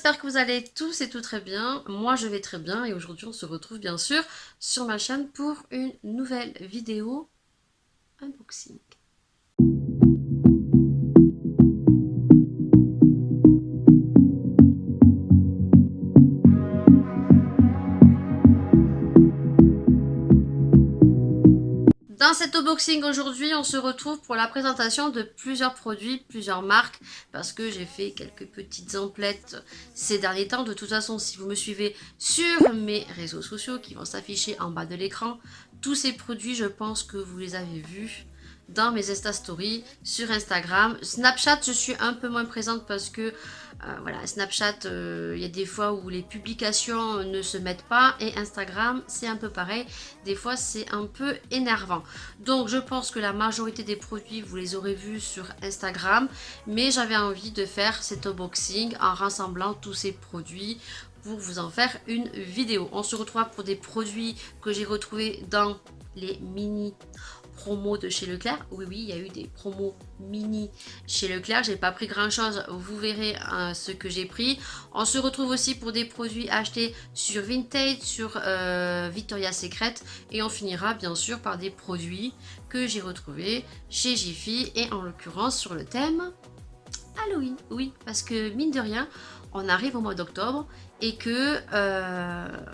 j'espère que vous allez tous et tout très bien. Moi, je vais très bien et aujourd'hui, on se retrouve bien sûr sur ma chaîne pour une nouvelle vidéo unboxing. Dans cet unboxing aujourd'hui, on se retrouve pour la présentation de plusieurs produits, plusieurs marques, parce que j'ai fait quelques petites emplettes ces derniers temps. De toute façon, si vous me suivez sur mes réseaux sociaux qui vont s'afficher en bas de l'écran, tous ces produits, je pense que vous les avez vus dans mes Insta Stories, sur Instagram. Snapchat, je suis un peu moins présente parce que voilà, Snapchat, il y a des fois où les publications ne se mettent pas et Instagram, c'est un peu pareil. Des fois, c'est un peu énervant. Donc, je pense que la majorité des produits, vous les aurez vus sur Instagram, mais j'avais envie de faire cet unboxing en rassemblant tous ces produits pour vous en faire une vidéo. On se retrouve pour des produits que j'ai retrouvés dans les mini promos de chez Leclerc. Oui, il y a eu des promos mini chez Leclerc. J'ai pas pris grand chose. Vous verrez ce que j'ai pris. On se retrouve aussi pour des produits achetés sur Vinted, sur Victoria's Secret. Et on finira bien sûr par des produits que j'ai retrouvés chez Jiffy. Et en l'occurrence sur le thème Halloween. Oui, parce que mine de rien, on arrive au mois d'octobre et que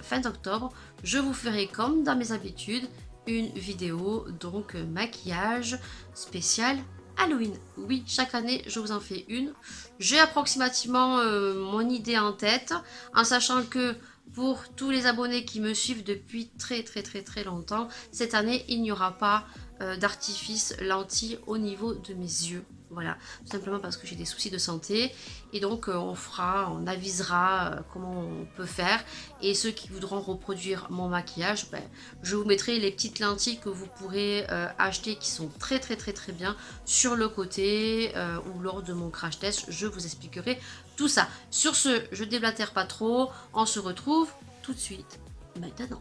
fin d'octobre, je vous ferai comme dans mes habitudes une vidéo donc maquillage spécial Halloween. Oui, chaque année je vous en fais une. J'ai approximativement mon idée en tête, en sachant que pour tous les abonnés qui me suivent depuis très longtemps, cette année il n'y aura pas d'artifice lentilles au niveau de mes yeux. Voilà, tout simplement parce que j'ai des soucis de santé et donc on avisera comment on peut faire, et ceux qui voudront reproduire mon maquillage, ben, je vous mettrai les petites lentilles que vous pourrez acheter qui sont très bien sur le côté ou lors de mon crash test, je vous expliquerai tout ça. Sur ce, je déblatère pas trop, on se retrouve tout de suite maintenant.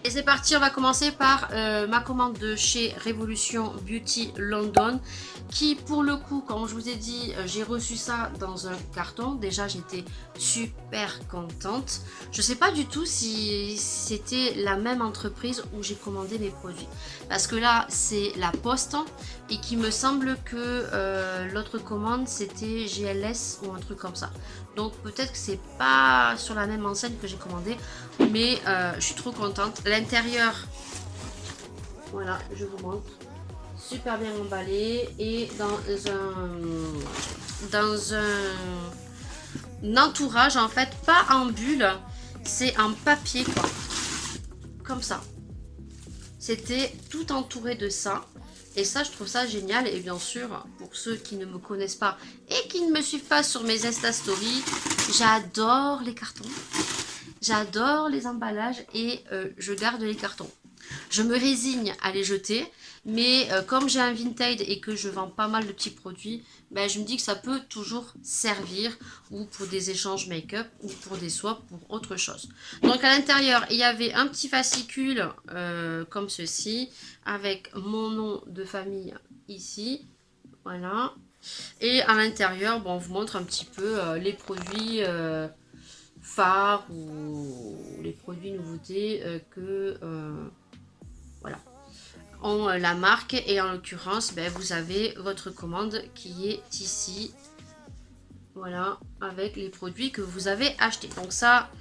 Et c'est parti, on va commencer par ma commande de chez Revolution Beauty London, qui pour le coup, comme je vous ai dit, j'ai reçu ça dans un carton. Déjà, j'étais super contente. Je sais pas du tout si c'était la même entreprise où j'ai commandé mes produits, parce que là, c'est la Poste, et qui me semble que l'autre commande, c'était GLS ou un truc comme ça. Donc peut-être que c'est pas sur la même enseigne que j'ai commandé, mais je suis trop contente. L'intérieur, voilà, je vous montre, super bien emballé et dans un entourage, en fait, pas en bulle, c'est en papier quoi, comme ça. C'était tout entouré de ça. Et ça, je trouve ça génial. Et bien sûr, pour ceux qui ne me connaissent pas et qui ne me suivent pas sur mes Insta Stories, j'adore les cartons. J'adore les emballages et je garde les cartons. Je me résigne à les jeter, mais comme j'ai un Vinted et que je vends pas mal de petits produits, ben, je me dis que ça peut toujours servir, ou pour des échanges make-up, ou pour des swaps, pour autre chose. Donc à l'intérieur, il y avait un petit fascicule comme ceci, avec mon nom de famille ici, voilà. Et à l'intérieur, bon, on vous montre un petit peu les produits phares ou les produits nouveautés que voilà, ont la marque. Et en l'occurrence, ben, vous avez votre commande qui est ici, voilà, avec les produits que vous avez achetés. Donc ça,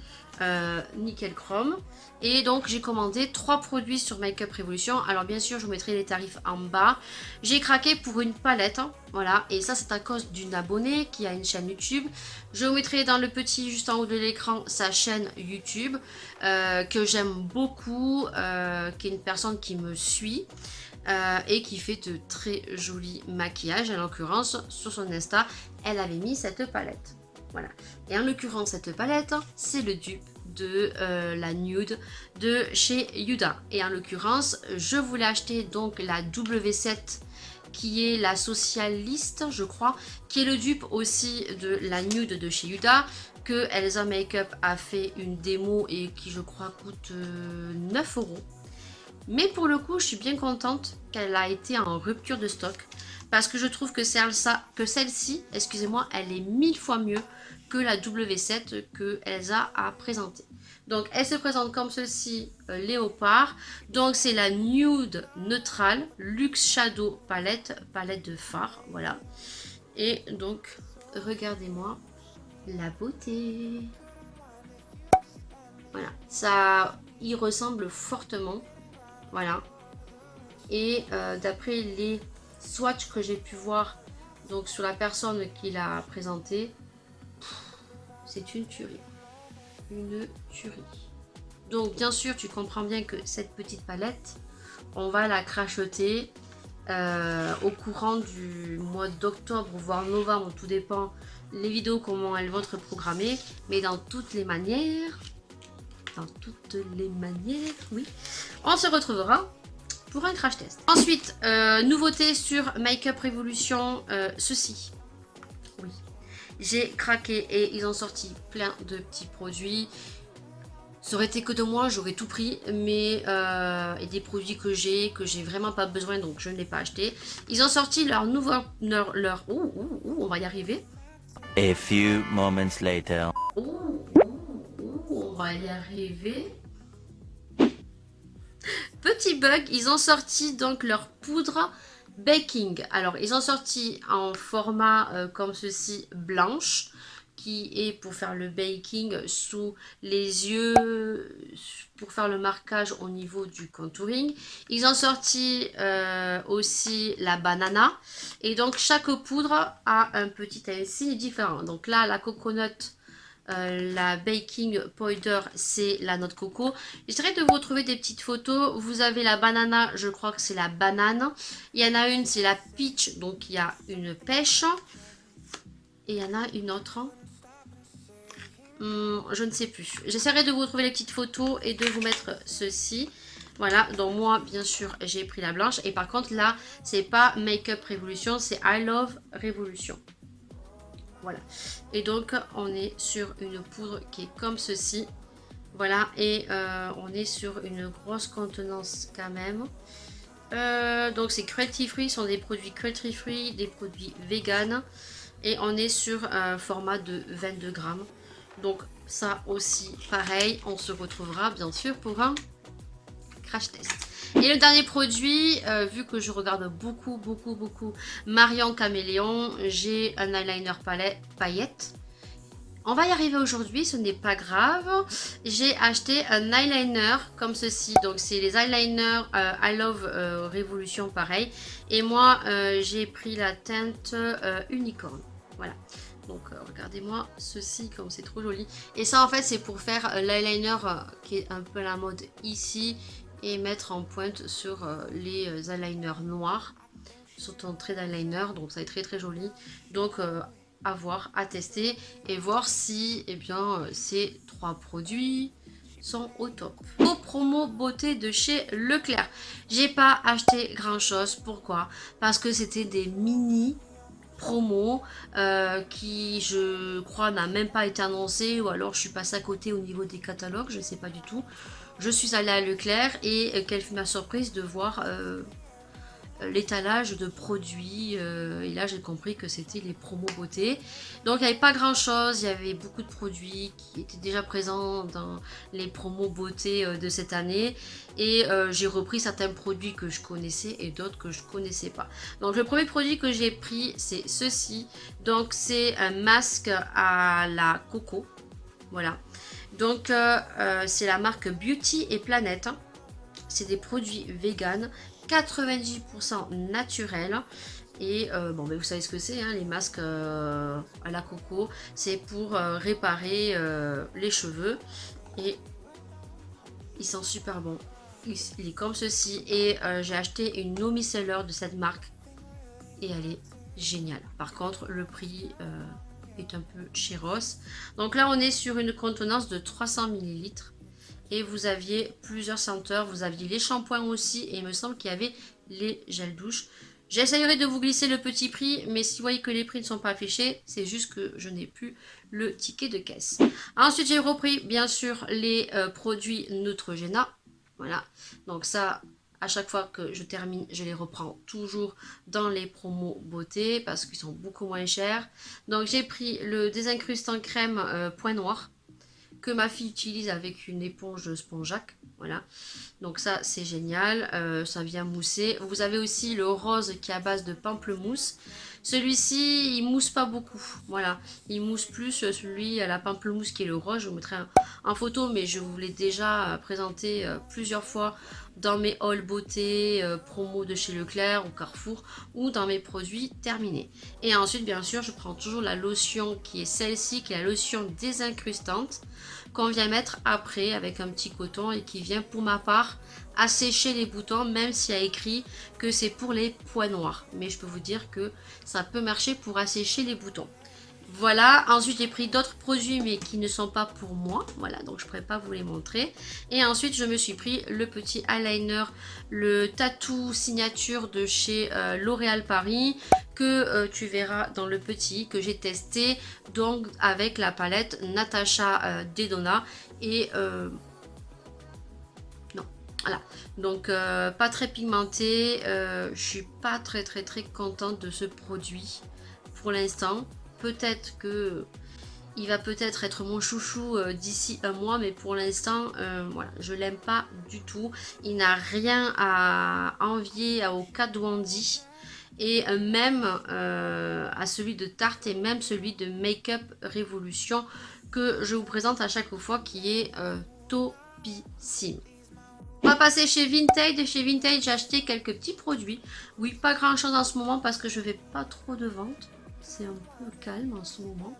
nickel chrome. Et donc j'ai commandé 3 produits sur Make Up Revolution. Alors bien sûr, je vous mettrai les tarifs en bas. J'ai craqué pour une palette, hein, voilà, et ça c'est à cause d'une abonnée qui a une chaîne YouTube. Je vous mettrai dans le petit juste en haut de l'écran sa chaîne YouTube que j'aime beaucoup, qui est une personne qui me suit et qui fait de très jolis maquillages. En l'occurrence, sur son Insta, elle avait mis cette palette. Voilà. Et en l'occurrence, cette palette, c'est le dupe de la nude de chez Huda. Et en l'occurrence, je voulais acheter donc la W7, qui est la socialiste, je crois, qui est le dupe aussi de la nude de chez Huda, que Elsa Makeup a fait une démo et qui, je crois, coûte 9 €. Mais pour le coup, je suis bien contente qu'elle a été en rupture de stock, parce que je trouve que celle-ci, excusez-moi, elle est 1000 fois mieux que la W7 que Elsa a présentée. Donc elle se présente comme ceci, léopard. Donc c'est la Nude Neutral Luxe Shadow palette de fard, voilà. Et donc regardez-moi la beauté. Voilà, ça y ressemble fortement, voilà. Et d'après les swatchs que j'ai pu voir donc sur la personne qui l'a présenté, c'est une tuerie. Une tuerie. Donc bien sûr, tu comprends bien que cette petite palette, on va la cracheter au courant du mois d'octobre, voire novembre, tout dépend les vidéos, comment elles vont être programmées. Mais dans toutes les manières, oui, on se retrouvera pour un crash test. Ensuite, nouveauté sur Makeup Revolution, ceci. Oui, j'ai craqué et ils ont sorti plein de petits produits. Ça aurait été que de moi, j'aurais tout pris, mais et des produits que j'ai vraiment pas besoin, donc je ne l'ai pas acheté. Ils ont sorti leur nouveau, on va y arriver. A few moments later. On va y arriver. Petit bug, ils ont sorti donc leur poudre baking. Alors, ils ont sorti en format comme ceci, blanche, qui est pour faire le baking sous les yeux, pour faire le marquage au niveau du contouring. Ils ont sorti aussi la banana. Et donc, chaque poudre a un petit insigne différent. Donc là, la coconut, la baking powder, c'est la noix de coco. J'essaierai de vous retrouver des petites photos. Vous avez la banana, je crois que c'est la banane. Il y en a une, c'est la peach, donc il y a une pêche. Et il y en a une autre. Je ne sais plus. J'essaierai de vous retrouver les petites photos et de vous mettre ceci. Voilà, donc moi, bien sûr, j'ai pris la blanche. Et par contre, là, c'est pas Makeup Revolution, c'est I Love Revolution. Voilà, et donc on est sur une poudre qui est comme ceci. Voilà, et on est sur une grosse contenance quand même. Donc c'est cruelty free, ce sont des produits cruelty free, des produits vegan. Et on est sur un format de 22 grammes. Donc ça aussi pareil, on se retrouvera bien sûr pour un crash test. Et le dernier produit, vu que je regarde beaucoup Marion Caméléon, j'ai un eyeliner paillette. On va y arriver aujourd'hui, ce n'est pas grave. J'ai acheté un eyeliner comme ceci. Donc c'est les eyeliners I Love Revolution, pareil. Et moi, j'ai pris la teinte Unicorn. Voilà. Donc regardez-moi ceci, comme c'est trop joli. Et ça en fait c'est pour faire l'eyeliner qui est un peu à la mode ici. Et mettre en pointe sur les eyeliners noirs, sur ton trait d'eyeliner, donc ça est très joli. Donc à voir, à tester et voir si ces trois produits sont au top. Aux promo beauté de chez Leclerc, j'ai pas acheté grand chose. Pourquoi? Parce que c'était des mini promos qui je crois n'a même pas été annoncé, ou alors je suis passée à côté au niveau des catalogues, je ne sais pas du tout. Je suis allée à Leclerc et quelle fut ma surprise de voir l'étalage de produits. Et là, j'ai compris que c'était les promos beauté. Donc, il n'y avait pas grand chose. Il y avait beaucoup de produits qui étaient déjà présents dans les promos beauté de cette année. Et j'ai repris certains produits que je connaissais et d'autres que je ne connaissais pas. Donc, le premier produit que j'ai pris, c'est ceci. Donc, c'est un masque à la coco. Voilà. Donc, c'est la marque Beauty et Planète. C'est des produits vegan, 90% naturels. Et bon, mais vous savez ce que c'est, hein, les masques à la coco. C'est pour réparer les cheveux. Et ils sont super bons. Il est comme ceci. Et j'ai acheté une no micellar de cette marque. Et elle est géniale. Par contre, le prix est un peu chéros. Donc là, on est sur une contenance de 300 ml. Et vous aviez plusieurs senteurs. Vous aviez les shampoings aussi. Et il me semble qu'il y avait les gels douche. J'essayerai de vous glisser le petit prix. Mais si vous voyez que les prix ne sont pas affichés, c'est juste que je n'ai plus le ticket de caisse. Ensuite, j'ai repris bien sûr les produits Neutrogena. Voilà. Donc ça, À chaque fois que je termine, je les reprends toujours dans les promos beauté parce qu'ils sont beaucoup moins chers. Donc j'ai pris le désincrustant crème point noir que ma fille utilise avec une éponge Spongeac. Voilà. Donc ça c'est génial, ça vient mousser. Vous avez aussi le rose qui est à base de pamplemousse. Celui-ci il mousse pas beaucoup, voilà, il mousse plus celui à la pamplemousse qui est le rose. Je vous mettrai en photo, mais je vous l'ai déjà présenté plusieurs fois dans mes hauls beauté promo de chez Leclerc ou Carrefour ou dans mes produits terminés. Et ensuite bien sûr je prends toujours la lotion qui est celle-ci, qui est la lotion désincrustante qu'on vient mettre après avec un petit coton et qui vient pour ma part assécher les boutons, même s'il y a écrit que c'est pour les points noirs, mais je peux vous dire que ça peut marcher pour assécher les boutons. Voilà, ensuite j'ai pris d'autres produits mais qui ne sont pas pour moi, voilà, donc je ne pourrais pas vous les montrer. Et ensuite je me suis pris le petit eyeliner, le tattoo signature de chez L'Oréal Paris, que tu verras dans le petit, que j'ai testé, donc avec la palette Natasha Denona. Et non, voilà, donc pas très pigmenté, je suis pas très contente de ce produit pour l'instant. Peut-être que il va peut-être être mon chouchou d'ici un mois, mais pour l'instant, voilà, je l'aime pas du tout. Il n'a rien à envier au Kat Von D et même à celui de Tarte et même celui de Make Up Révolution que je vous présente à chaque fois, qui est topissime. On va passer chez Vinted. Et chez Vinted, j'ai acheté quelques petits produits. Oui, pas grand chose en ce moment parce que je fais pas trop de ventes. C'est un peu calme en ce moment.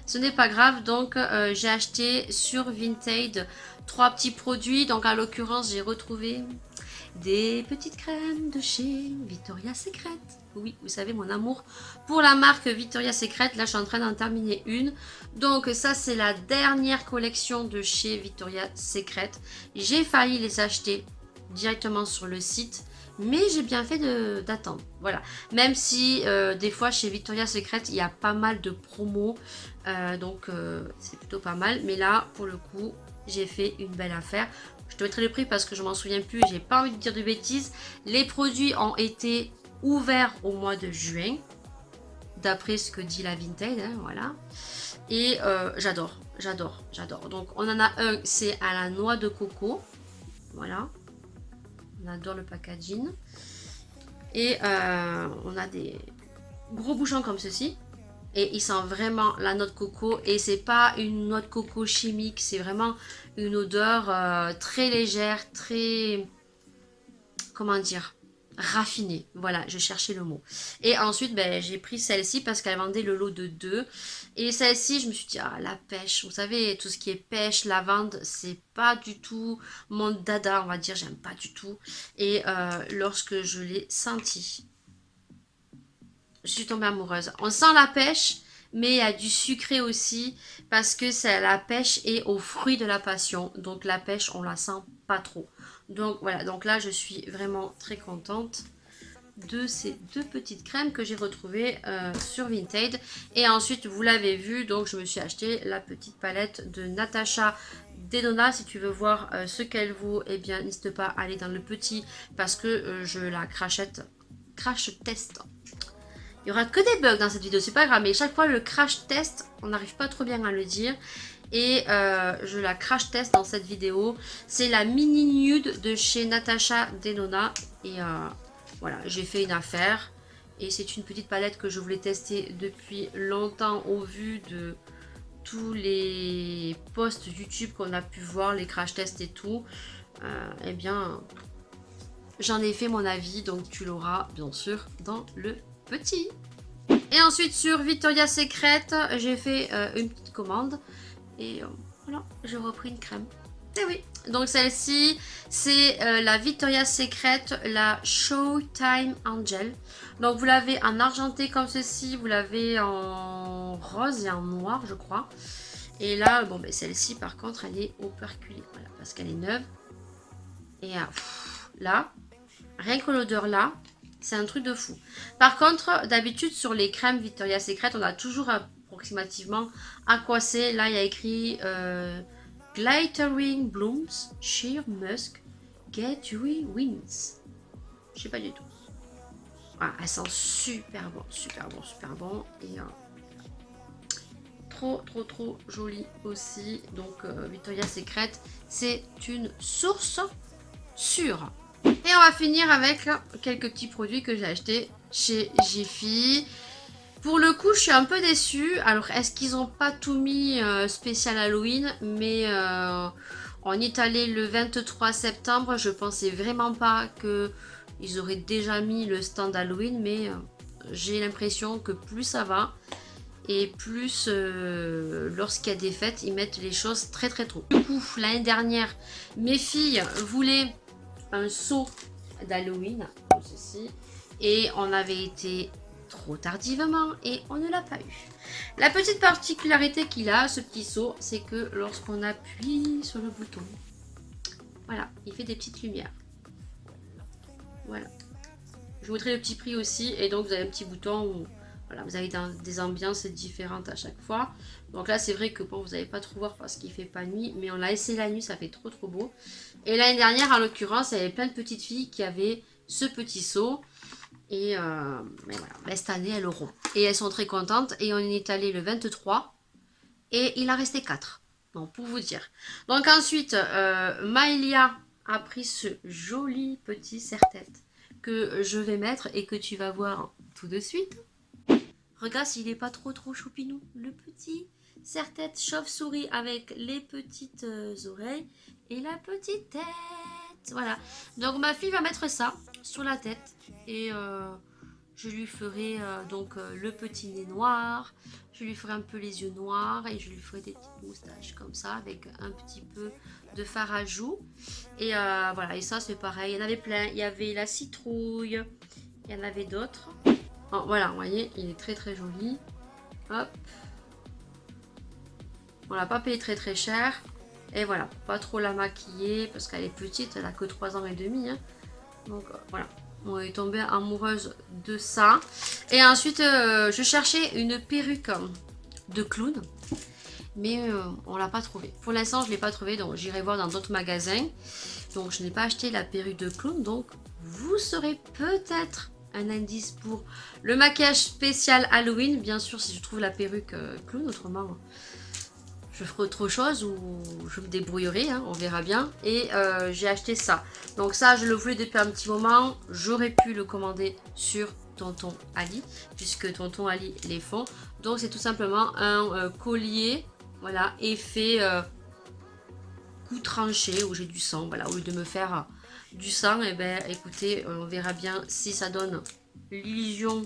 Ce n'est pas grave, donc j'ai acheté sur Vinted 3 petits produits. Donc en l'occurrence, j'ai retrouvé des petites crèmes de chez Victoria's Secret. Oui, vous savez mon amour pour la marque Victoria's Secret. Là, je suis en train d'en terminer une. Donc ça, c'est la dernière collection de chez Victoria's Secret. J'ai failli les acheter directement sur le site, mais j'ai bien fait d'attendre. Voilà, même si des fois chez Victoria's Secret il y a pas mal de promos, donc c'est plutôt pas mal. Mais là pour le coup j'ai fait une belle affaire. Je te mettrai le prix parce que je m'en souviens plus, j'ai pas envie de dire de bêtises. Les produits ont été ouverts au mois de juin d'après ce que dit la Vinted, hein, voilà. Et j'adore. Donc on en a un, c'est à la noix de coco, voilà. On adore le packaging. Et on a des gros bouchons comme ceci. Et il sent vraiment la noix de coco. Et c'est pas une noix de coco chimique. C'est vraiment une odeur très légère, très... Comment dire, raffinée. Voilà, je cherchais le mot. Et ensuite, ben, j'ai pris celle-ci parce qu'elle vendait le lot de 2. Et celle-ci, je me suis dit, ah, la pêche. Vous savez, tout ce qui est pêche, lavande, c'est pas du tout mon dada, on va dire. J'aime pas du tout. Et lorsque je l'ai senti, je suis tombée amoureuse. On sent la pêche, mais il y a du sucré aussi parce que c'est la pêche est au fruit de la passion. Donc la pêche, on la sent pas trop. Donc voilà, donc là je suis vraiment très contente de ces 2 petites crèmes que j'ai retrouvées sur Vinted. Et ensuite, vous l'avez vu, donc je me suis acheté la petite palette de Natasha Denona. Si tu veux voir ce qu'elle vaut, eh bien n'hésite pas à aller dans le petit parce que je la crash test. Il y aura que des bugs dans cette vidéo, c'est pas grave, mais chaque fois le crash test, on n'arrive pas trop bien à le dire. Et je la crash test dans cette vidéo. C'est la mini nude de chez Natasha Denona. Et voilà, j'ai fait une affaire. Et c'est une petite palette que je voulais tester depuis longtemps au vu de tous les posts YouTube qu'on a pu voir, les crash tests et tout. Eh bien, j'en ai fait mon avis, donc tu l'auras bien sûr dans le petit. Et ensuite sur Victoria's Secret, j'ai fait une petite commande. Et voilà, j'ai repris une crème. Et oui, donc celle-ci, c'est la Victoria's Secret, la Showtime Angel. Donc vous l'avez en argenté comme ceci, vous l'avez en rose et en noir, je crois. Et là, bon, ben, celle-ci, par contre, elle est operculée, voilà, parce qu'elle est neuve. Et là, rien que l'odeur là, c'est un truc de fou. Par contre, d'habitude, sur les crèmes Victoria's Secret, on a toujours approximativement à quoi c'est. Là il y a écrit Glittering Blooms Sheer Musk Get Dewy Winds. Je sais pas du tout. Voilà, elle sent super bon, super bon, super bon. Et trop jolie aussi. Donc Victoria's Secret, c'est une source sûre. Et on va finir avec quelques petits produits que j'ai achetés chez Jiffy. Pour le coup, je suis un peu déçue. Alors, est-ce qu'ils n'ont pas tout mis spécial Halloween? Mais on est allé le 23 septembre. Je pensais vraiment pas qu'ils auraient déjà mis le stand Halloween. Mais j'ai l'impression que plus ça va et plus lorsqu'il y a des fêtes, ils mettent les choses très tôt. Du coup, l'année dernière, mes filles voulaient un seau d'Halloween, comme ceci, et on avait été trop tardivement et on ne l'a pas eu. La petite particularité qu'il a, ce petit seau, c'est que lorsqu'on appuie sur le bouton, voilà, il fait des petites lumières. Voilà. Je vous mettrai le petit prix aussi, et donc vous avez un petit bouton où voilà, vous avez des ambiances différentes à chaque fois. Donc là, c'est vrai que bon, vous n'allez pas trop voir parce qu'il ne fait pas nuit, mais on l'a essayé la nuit, ça fait trop beau. Et l'année dernière, en l'occurrence, il y avait plein de petites filles qui avaient ce petit seau. Et mais voilà, ben, cette année, elles l'auront. Et elles sont très contentes. Et on est allé le 23. Et il en restait 4. Donc, pour vous dire. Donc ensuite, Maëlia a pris ce joli petit serre-tête que je vais mettre et que tu vas voir tout de suite. Regarde s'il n'est pas trop choupinou. Le petit serre-tête chauve-souris avec les petites oreilles et la petite tête. Voilà. Donc ma fille va mettre ça sur la tête. Et je lui ferai donc le petit nez noir. Je lui ferai un peu les yeux noirs. Et je lui ferai des petites moustaches comme ça. Avec un petit peu de fard à joues. Et voilà. Et ça c'est pareil. Il y en avait plein. Il y avait la citrouille. Il y en avait d'autres. Oh, voilà, vous voyez, il est très joli. Hop. On l'a pas payé très cher. Et voilà, pas trop la maquiller parce qu'elle est petite, elle a que 3 ans et demi. Hein. Donc voilà, on est tombée amoureuse de ça. Et ensuite, je cherchais une perruque de clown. Mais on l'a pas trouvée. Pour l'instant, je l'ai pas trouvée, donc j'irai voir dans d'autres magasins. Donc je n'ai pas acheté la perruque de clown. Donc vous serez peut-être un indice pour le maquillage spécial Halloween. Bien sûr, si je trouve la perruque clown, autrement je ferai autre chose ou je me débrouillerai, hein, on verra bien. Et j'ai acheté ça. Donc ça, je le voulais depuis un petit moment. J'aurais pu le commander sur Tonton Ali, puisque Tonton Ali les font. Donc c'est tout simplement un collier, voilà, effet coup tranché où j'ai du sang. Voilà, au lieu de me faire du sang, et ben écoutez, on verra bien si ça donne l'illusion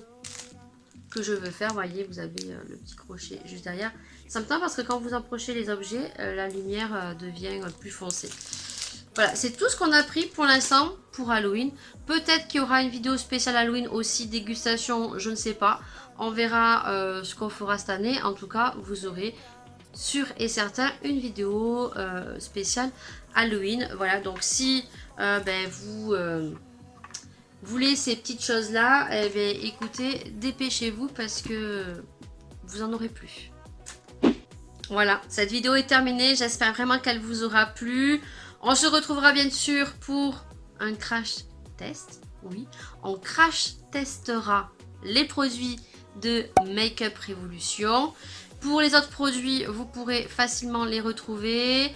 que je veux faire. Vous voyez, vous avez le petit crochet juste derrière. Ça me tente parce que quand vous approchez les objets, la lumière devient plus foncée. Voilà, c'est tout ce qu'on a pris pour l'instant pour Halloween. Peut-être qu'il y aura une vidéo spéciale Halloween aussi, dégustation, je ne sais pas. On verra ce qu'on fera cette année. En tout cas, vous aurez sûr et certain une vidéo spéciale Halloween. Voilà, donc si vous voulez ces petites choses là, eh bien, écoutez, dépêchez-vous parce que vous en aurez plus. Voilà, cette vidéo est terminée, j'espère vraiment qu'elle vous aura plu. On se retrouvera bien sûr pour un crash test. Oui, on crash testera les produits de Make Up Revolution. Pour les autres produits, vous pourrez facilement les retrouver.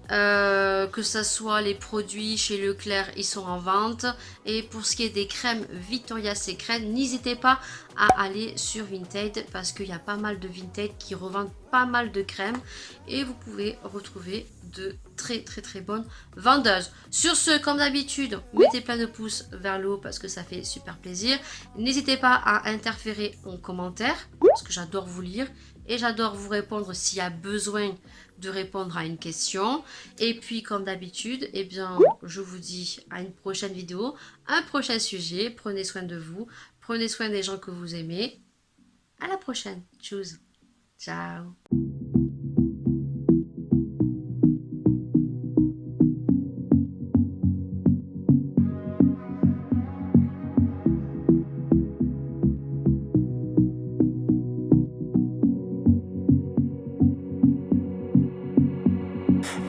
Que ce soit les produits chez Leclerc, ils sont en vente. Et pour ce qui est des crèmes Victoria's Secret, n'hésitez pas à aller sur Vinted parce qu'il y a pas mal de Vinted qui revendent pas mal de crèmes et vous pouvez retrouver de très bonnes vendeuses. Sur ce, comme d'habitude, mettez plein de pouces vers le haut parce que ça fait super plaisir. N'hésitez pas à interférer en commentaire parce que j'adore vous lire et j'adore vous répondre s'il y a besoin de répondre à une question. Et puis comme d'habitude, eh bien, je vous dis à une prochaine vidéo, un prochain sujet. Prenez soin de vous, prenez soin des gens que vous aimez. À la prochaine. Tchuss. Ciao.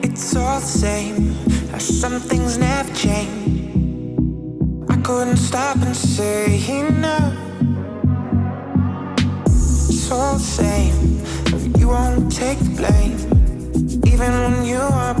It's all the same, how some things never change. couldn't stop and say enough. It's all the same, you won't take the blame, even when you are